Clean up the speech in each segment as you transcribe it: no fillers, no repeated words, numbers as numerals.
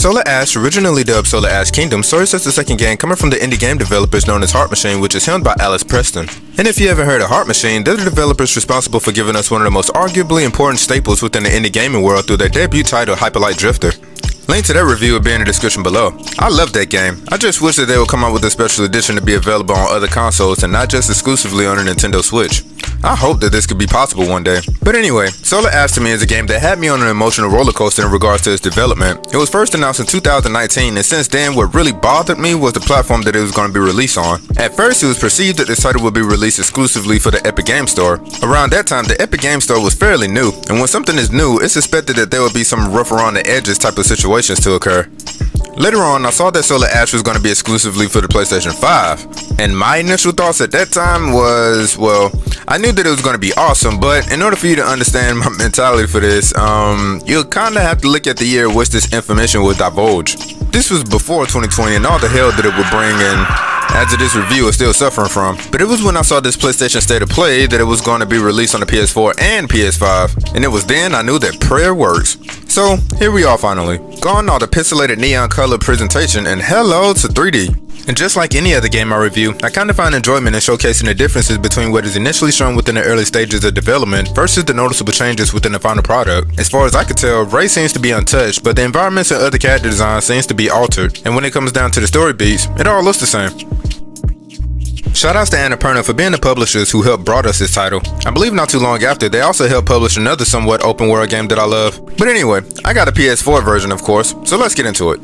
Solar Ash, originally dubbed Solar Ash Kingdom, serves as the second game coming from the indie game developers known as Heart Machine, which is helmed by Alice Preston. And if you haven't heard of Heart Machine, they're the developers responsible for giving us one of the most arguably important staples within the indie gaming world through their debut title, Hyperlight Drifter. Link to that review will be in the description below. I love that game. I just wish that they would come out with a special edition to be available on other consoles and not just exclusively on a Nintendo Switch. I hope that this could be possible one day. But anyway, Solar Ash to me is a game that had me on an emotional roller coaster in regards to its development. It was first announced in 2019, and since then what really bothered me was the platform that it was going to be released on. At first it was perceived that this title would be released exclusively for the Epic Game Store. Around that time the Epic Game Store was fairly new, and when something is new, it's expected that there would be some rough around the edges type of situations to occur. Later on, I saw that Solar Ash was going to be exclusively for the PlayStation 5, and my initial thoughts at that time was, well, I knew that it was going to be awesome, but in order for you to understand my mentality for this, you'll kind of have to look at the year in which this information was divulged. This was before 2020 and all the hell that it would bring, and as of this review is still suffering from. But it was when I saw this PlayStation State of Play that it was going to be released on the PS4 and PS5, and it was then I knew that prayer works. So here we are finally. Gone all the pixelated neon color presentation, and hello to 3D. And just like any other game I review, I kind of find enjoyment in showcasing the differences between what is initially shown within the early stages of development versus the noticeable changes within the final product. As far as I could tell, Ray seems to be untouched, but the environments and other character design seems to be altered, and when it comes down to the story beats, it all looks the same. Shoutouts to Annapurna for being the publishers who helped brought us this title. I believe not too long after, they also helped publish another somewhat open world game that I love. But anyway, I got a PS4 version of course, so let's get into it.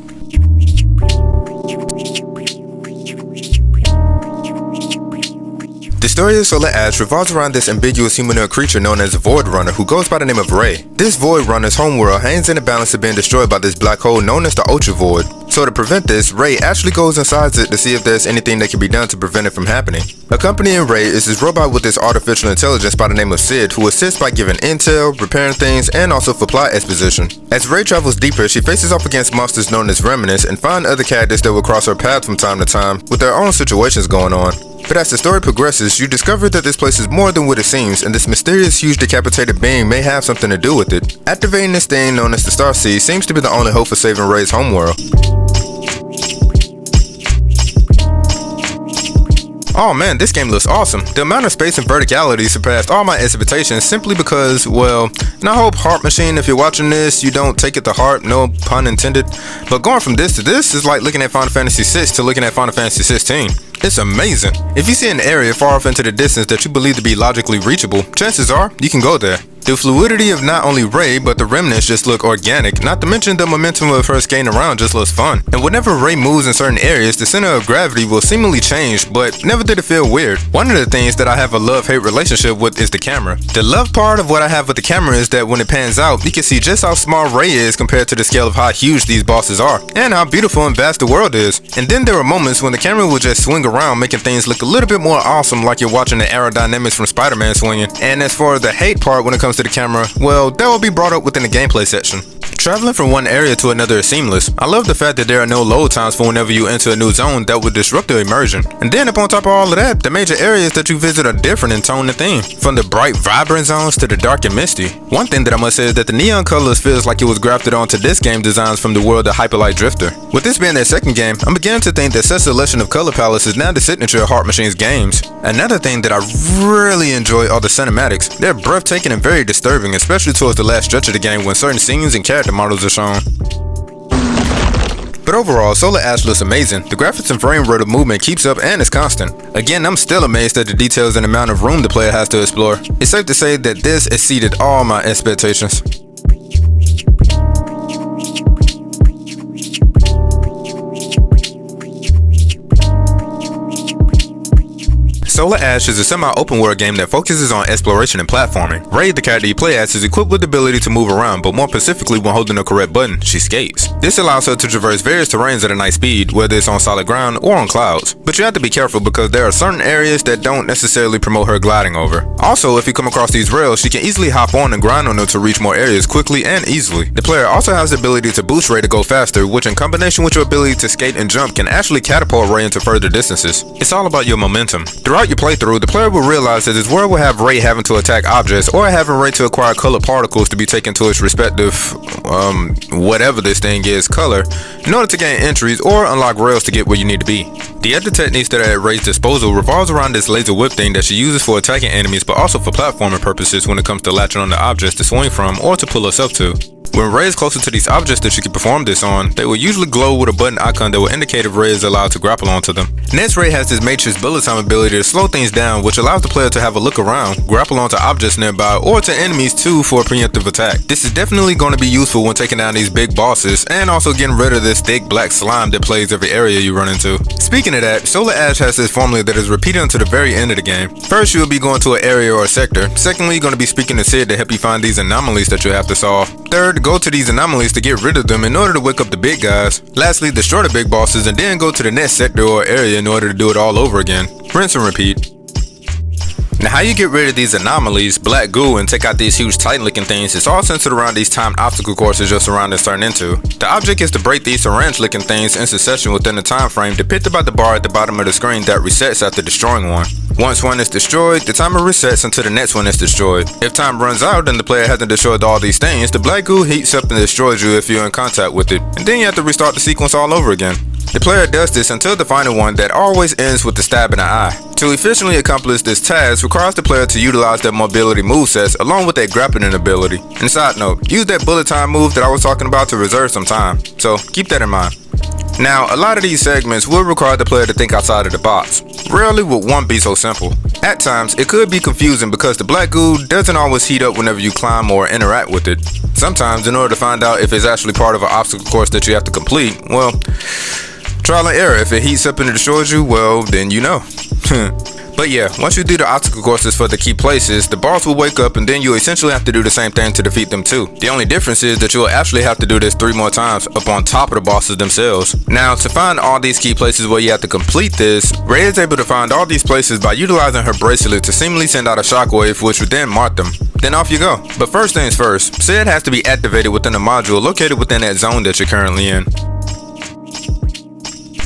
The story of Solar Ash revolves around this ambiguous humanoid creature known as a Void Runner who goes by the name of Ray. This Void Runner's homeworld hangs in the balance of being destroyed by this black hole known as the Ultra Void. So to prevent this, Ray actually goes inside it to see if there's anything that can be done to prevent it from happening. Accompanying Ray is this robot with this artificial intelligence by the name of Sid, who assists by giving intel, repairing things, and also for plot exposition. As Ray travels deeper, she faces off against monsters known as remnants and find other characters that will cross her path from time to time with their own situations going on. But as the story progresses, you discover that this place is more than what it seems, and this mysterious huge decapitated being may have something to do with it. Activating this thing known as the Star Seed seems to be the only hope for saving Ray's homeworld. Oh man, this game looks awesome. The amount of space and verticality surpassed all my expectations simply because, well, and I hope Heart Machine, if you're watching this, you don't take it to heart, no pun intended. But going from this to this is like looking at Final Fantasy VI to looking at Final Fantasy 16. It's amazing. If you see an area far off into the distance that you believe to be logically reachable, chances are you can go there. The fluidity of not only Ray, but the remnants just look organic, not to mention the momentum of her skating around just looks fun. And whenever Ray moves in certain areas, the center of gravity will seemingly change, but never did it feel weird. One of the things that I have a love-hate relationship with is the camera. The love part of what I have with the camera is that when it pans out, you can see just how small Ray is compared to the scale of how huge these bosses are, and how beautiful and vast the world is. And then there are moments when the camera will just swing around, making things look a little bit more awesome, like you're watching the aerodynamics from Spider-Man swinging. And as far as the hate part when it comes to the camera, well, that will be brought up within the gameplay section. Traveling from one area to another is seamless. I love the fact that there are no load times for whenever you enter a new zone that would disrupt the immersion. And then up on top of all of that, the major areas that you visit are different in tone and theme, from the bright vibrant zones to the dark and misty. One thing that I must say is that the neon colors feels like it was grafted onto this game designs from the world of Hyperlight Drifter. With this being their second game, I'm beginning to think that such selection of color palettes is now the signature of Heart Machine's games. Another thing that I really enjoy are the cinematics. They're breathtaking and very disturbing, especially towards the last stretch of the game when certain scenes and character models are shown. But overall, Solar Ash looks amazing. The graphics and frame rate of movement keeps up and is constant. Again, I'm still amazed at the details and amount of room the player has to explore. It's safe to say that this exceeded all my expectations. Solar Ash is a semi-open world game that focuses on exploration and platforming. Ray, the character you play as, is equipped with the ability to move around, but more specifically when holding the correct button, she skates. This allows her to traverse various terrains at a nice speed, whether it's on solid ground or on clouds. But you have to be careful because there are certain areas that don't necessarily promote her gliding over. Also, if you come across these rails, she can easily hop on and grind on them to reach more areas quickly and easily. The player also has the ability to boost Ray to go faster, which in combination with your ability to skate and jump can actually catapult Ray into further distances. It's all about your momentum. Throughout Throughout your playthrough, the player will realize that his world will have rate having to attack objects or having rate to acquire colored particles to be taken to its respective, whatever this thing is, color, in order to gain entries or unlock rails to get where you need to be. The other techniques that are at Ray's disposal revolves around this laser whip thing that she uses for attacking enemies, but also for platforming purposes when it comes to latching on to objects to swing from or to pull herself to. When Ray is closer to these objects that you can perform this on, they will usually glow with a button icon that will indicate if Ray is allowed to grapple onto them. Next, Ray has this matrix bullet time ability to slow things down, which allows the player to have a look around, grapple onto objects nearby, or to enemies too for a preemptive attack. This is definitely going to be useful when taking down these big bosses, and also getting rid of this thick black slime that plagues every area you run into. Speaking of that, solarash has this formula that is repeated until the very end of the game. First, you'll be going to an area or a sector. Secondly, you're going to be speaking to Sid to help you find these anomalies that you have to solve. Third, go to these anomalies to get rid of them in order to wake up the big guys. Lastly, destroy the big bosses and then go to the next sector or area in order to do it all over again. Rinse and repeat. Now, how you get rid of these anomalies, black goo, and take out these huge titan looking things is all centered around these timed obstacle courses your surroundings turn into. The object is to break these syringe looking things in succession within the time frame depicted by the bar at the bottom of the screen that resets after destroying one. Once one is destroyed, the timer resets until the next one is destroyed. If time runs out and the player hasn't destroyed all these things, the black goo heats up and destroys you if you're in contact with it, and then you have to restart the sequence all over again. The player does this until the final one that always ends with the stab in the eye. To efficiently accomplish this task requires the player to utilize their mobility movesets along with their grappling ability. And side note, use that bullet time move that I was talking about to reserve some time, so keep that in mind. Now, a lot of these segments will require the player to think outside of the box. Rarely would one be so simple. At times, it could be confusing because the black goo doesn't always heat up whenever you climb or interact with it. Sometimes, in order to find out if it's actually part of an obstacle course that you have to complete, well, trial and error. If it heats up and it destroys you, well, then you know. But yeah, once you do the obstacle courses for the key places, the boss will wake up and then you essentially have to do the same thing to defeat them too. The only difference is that you'll actually have to do this 3 more times up on top of the bosses themselves. Now, to find all these key places where you have to complete this, Ray is able to find all these places by utilizing her bracelet to seemingly send out a shockwave which would then mark them. Then off you go. But first things first, Sid has to be activated within a module located within that zone that you're currently in.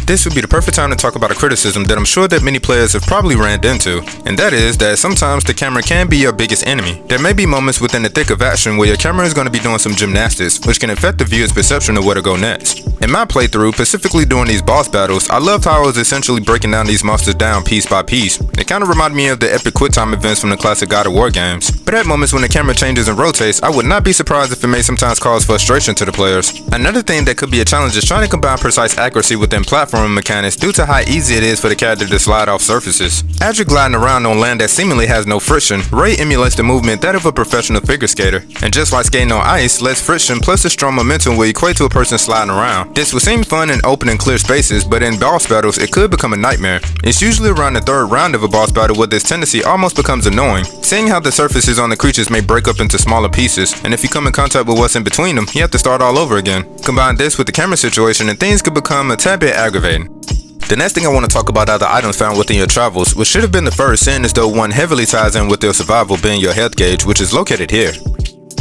This would be the perfect time to talk about a criticism that I'm sure that many players have probably ran into, and that is that sometimes the camera can be your biggest enemy. There may be moments within the thick of action where your camera is going to be doing some gymnastics, which can affect the viewer's perception of where to go next. In my playthrough, specifically during these boss battles, I loved how I was essentially breaking down these monsters down piece by piece. It kind of reminded me of the epic quick time events from the classic God of War games. But at moments when the camera changes and rotates, I would not be surprised if it may sometimes cause frustration to the players. Another thing that could be a challenge is trying to combine precise accuracy within platforming mechanics due to how easy it is for the character to slide off surfaces. As you're gliding around on land that seemingly has no friction, Ray emulates the movement that of a professional figure skater. And just like skating on ice, less friction plus a strong momentum will equate to a person sliding around. This will seem fun in open and clear spaces, but in boss battles it could become a nightmare. It's usually around the 3rd round of a boss battle where this tendency almost becomes annoying. Seeing how the surfaces on the creatures may break up into smaller pieces, and if you come in contact with what's in between them, you have to start all over again. Combine this with the camera situation and things could become a tad bit aggravating. The next thing I want to talk about are the items found within your travels, which should have been the first, seeing as though one heavily ties in with your survival being your health gauge, which is located here.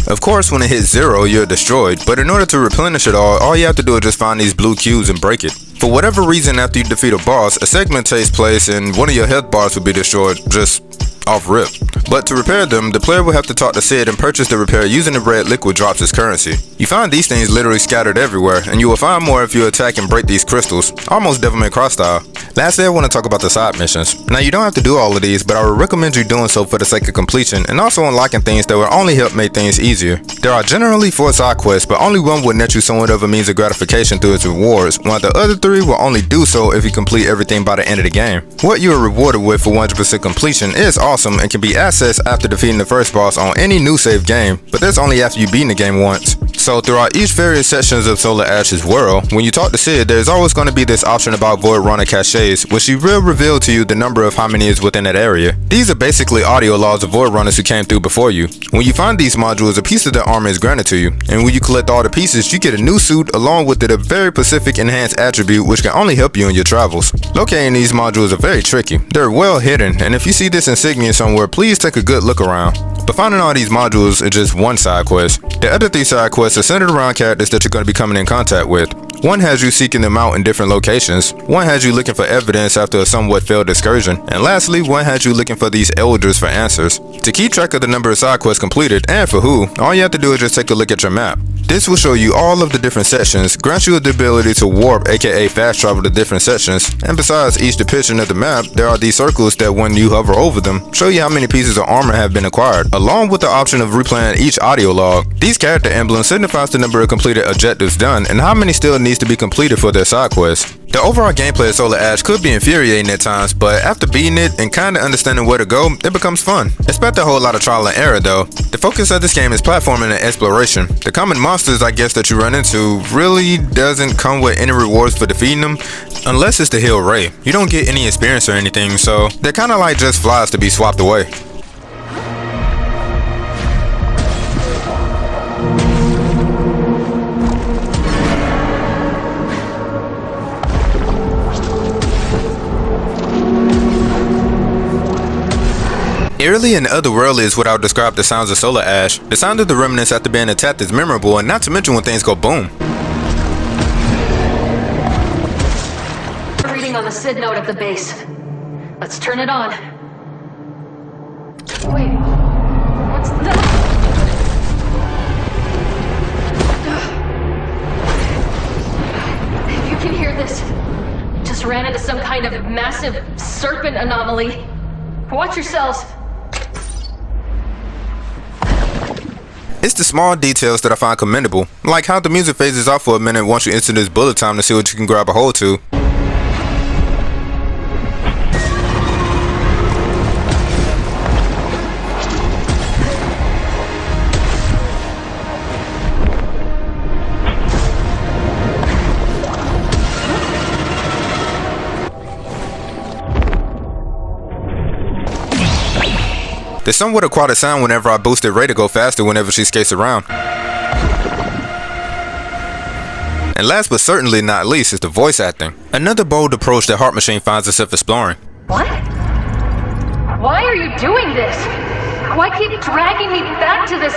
Of course, when it hits 0, you're destroyed, but in order to replenish it all you have to do is just find these blue cubes and break it. For whatever reason, after you defeat a boss, a segment takes place and one of your health bars will be destroyed, just off rip. But to repair them, the player will have to talk to Sid and purchase the repair using the red liquid drops as currency. You find these things literally scattered everywhere, and you will find more if you attack and break these crystals, almost Devil May Cry style. Lastly, I want to talk about the side missions. Now, you don't have to do all of these, but I would recommend you doing so for the sake of completion, and also unlocking things that will only help make things easier. There are generally 4 side quests, but only one will net you somewhat of a means of gratification through its rewards, while the other 3 will only do so if you complete everything by the end of the game. What you are rewarded with for 100% completion is awesome and can be accessed after defeating the first boss on any new save game, but that's only after you've beaten the game once. So throughout each various sections of Solarash's world, when you talk to Sid, there's always going to be this option about Void Runner caches, which she will reveal to you the number of how many is within that area. These are basically audio logs of Void Runners who came through before you. When you find these modules, a piece of the armor is granted to you, and when you collect all the pieces, you get a new suit along with it a very specific enhanced attribute which can only help you in your travels. Locating these modules are very tricky. They're well hidden, and if you see this insignia somewhere, please take a good look around. But finding all these modules is just one side quest. The other 3 side quests are centered around characters that you're going to be coming in contact with. One has you seeking them out in different locations, one has you looking for evidence after a somewhat failed excursion, and lastly, one has you looking for these elders for answers. To keep track of the number of side quests completed, and for who, all you have to do is just take a look at your map. This will show you all of the different sections, grant you the ability to warp, aka fast travel to different sections, and besides each depiction of the map, there are these circles that when you hover over them, show you how many pieces of armor have been acquired, along with the option of replaying each audio log. These character emblems signifies the number of completed objectives done and how many still needs to be completed for their side quests. The overall gameplay of Solar Ash could be infuriating at times, but after beating it and kinda understanding where to go, it becomes fun. Expect a whole lot of trial and error though. The focus of this game is platforming and exploration. The common monsters I guess that you run into really doesn't come with any rewards for defeating them, unless it's the Hill Ray. You don't get any experience or anything, so they're kinda like just flies to be swapped away. Eerily and otherworldly is what I would describe the sounds of Solar Ash. The sound of the remnants after being attacked is memorable, and not to mention when things go boom. Reading on the SID node at the base. Let's turn it on. Wait, what's that? If you can hear this, just ran into some kind of massive serpent anomaly. Watch yourselves. It's the small details that I find commendable, like how the music phases off for a minute once you enter this bullet time to see what you can grab a hold to. There's somewhat aquatic sound whenever I boosted Ray to go faster whenever she skates around. And last but certainly not least is the voice acting. Another bold approach that Heart Machine finds itself exploring. What? Why are you doing this? Why keep dragging me back to this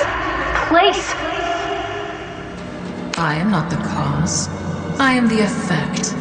place? I am not the cause. I am the effect.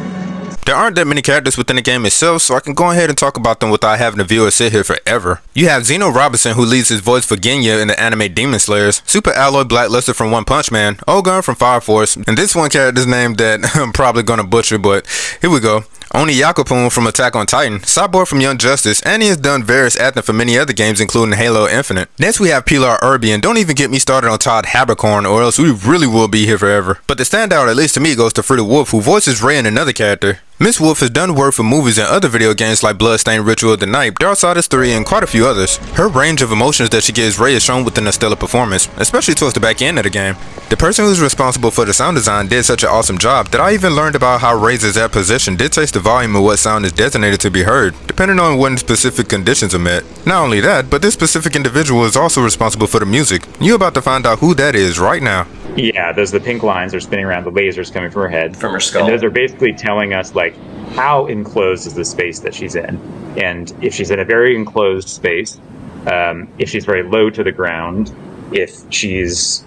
There aren't that many characters within the game itself, so I can go ahead and talk about them without having the viewer sit here forever. You have Zeno Robinson, who leads his voice for Genya in the anime Demon Slayers, Super Alloy Blackluster from One Punch Man, Ogun from Fire Force, and this one character's name that I'm probably gonna butcher, but here we go. Oni Yakupun from Attack on Titan, Cyborg from Young Justice, and he has done various acting for many other games including Halo Infinite. Next we have Pilar Irby, and don't even get me started on Todd Habercorn or else we really will be here forever. But the standout, at least to me, goes to Frida Wolf, who voices Ray in another character. Miss Wolf has done work for movies and other video games like Bloodstained Ritual of the Night, Darksiders 3, and quite a few others. Her range of emotions that she gives Ray is shown within a stellar performance, especially towards the back end of the game. The person who's responsible for the sound design did such an awesome job that I even learned about how Ray's exact position dictates the volume of what sound is designated to be heard, depending on when specific conditions are met. Not only that, but this specific individual is also responsible for the music. You're about to find out who that is right now. Yeah, those are the pink lines are spinning around, the lasers coming from her head. From her skull. And those are basically telling us, like, how enclosed is the space that she's in. And if she's in a very enclosed space, if she's very low to the ground, if she's,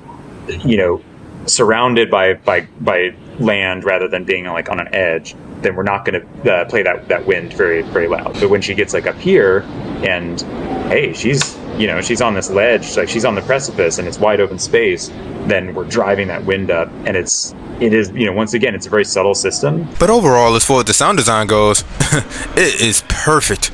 you know, surrounded by land rather than being like on an edge, then we're not going to play that wind very, very loud. But when she gets like up here and, hey, she's on this ledge, like she's on the precipice and it's wide open space, then we're driving that wind up, and it is, you know, once again, it's a very subtle system. But overall, as far as the sound design goes, it is perfect.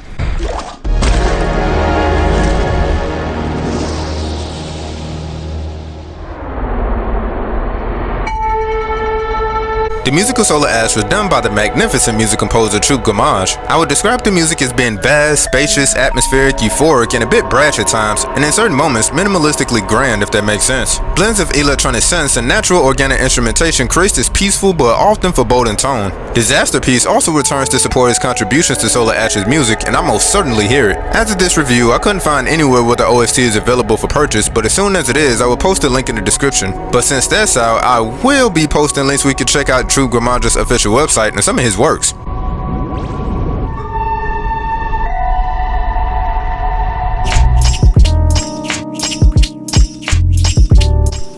The music of Solar Ash was done by the magnificent music composer Troupe Gammage. I would describe the music as being vast, spacious, atmospheric, euphoric, and a bit brash at times, and in certain moments, minimalistically grand, if that makes sense. Blends of electronic synths and natural organic instrumentation creates this peaceful but often foreboding tone. Disaster Piece also returns to support his contributions to Solar Ash's music, and I most certainly hear it. After this review, I couldn't find anywhere where the OST is available for purchase, but as soon as it is, I will post a link in the description. But since that's out, I will be posting links where you can check out Troupe Gammage's official website and some of his works.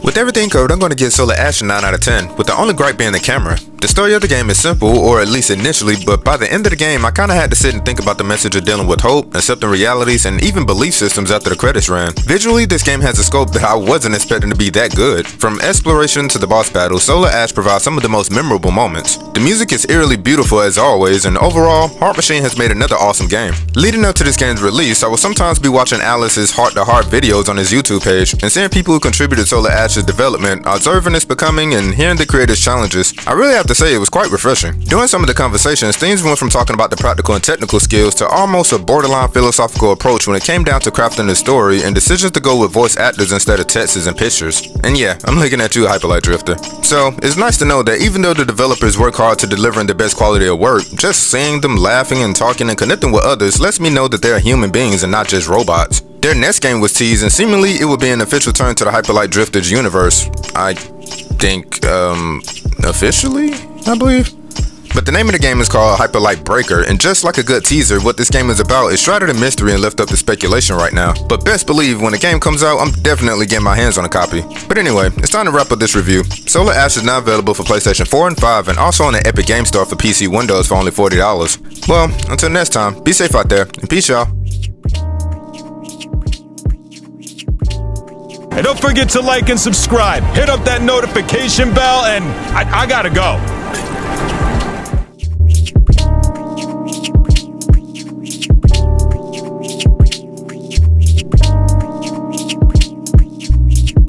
With everything covered, I'm going to give Solar Ash a 9 out of 10, with the only gripe being the camera. The story of the game is simple, or at least initially, but by the end of the game I kinda had to sit and think about the message of dealing with hope, accepting realities, and even belief systems after the credits ran. Visually, this game has a scope that I wasn't expecting to be that good. From exploration to the boss battle, solarash provides some of the most memorable moments. The music is eerily beautiful as always, and overall, Heart Machine has made another awesome game. Leading up to this game's release, I will sometimes be watching Alice's heart-to-heart videos on his YouTube page, and seeing people who contributed to Solarash's development, observing its becoming, and hearing the creators' challenges. I really have to say it was quite refreshing. During some of the conversations, themes went from talking about the practical and technical skills to almost a borderline philosophical approach when it came down to crafting the story and decisions to go with voice actors instead of texts and pictures. And yeah, I'm looking at you, Hyperlight Drifter. So, it's nice to know that even though the developers work hard to delivering the best quality of work, just seeing them laughing and talking and connecting with others lets me know that they are human beings and not just robots. Their next game was teased, and seemingly it would be an official turn to the Hyperlight Drifter's universe. I think, officially, I believe? But the name of the game is called Hyperlight Breaker, and just like a good teaser, what this game is about is shrouded in mystery and left up to speculation right now. But best believe, when the game comes out, I'm definitely getting my hands on a copy. But anyway, it's time to wrap up this review. Solarash is now available for PlayStation 4 and 5, and also on the Epic Game Store for PC Windows for only $40. Well, until next time, be safe out there, and peace y'all. And don't forget to like and subscribe. Hit up that notification bell, and I gotta go.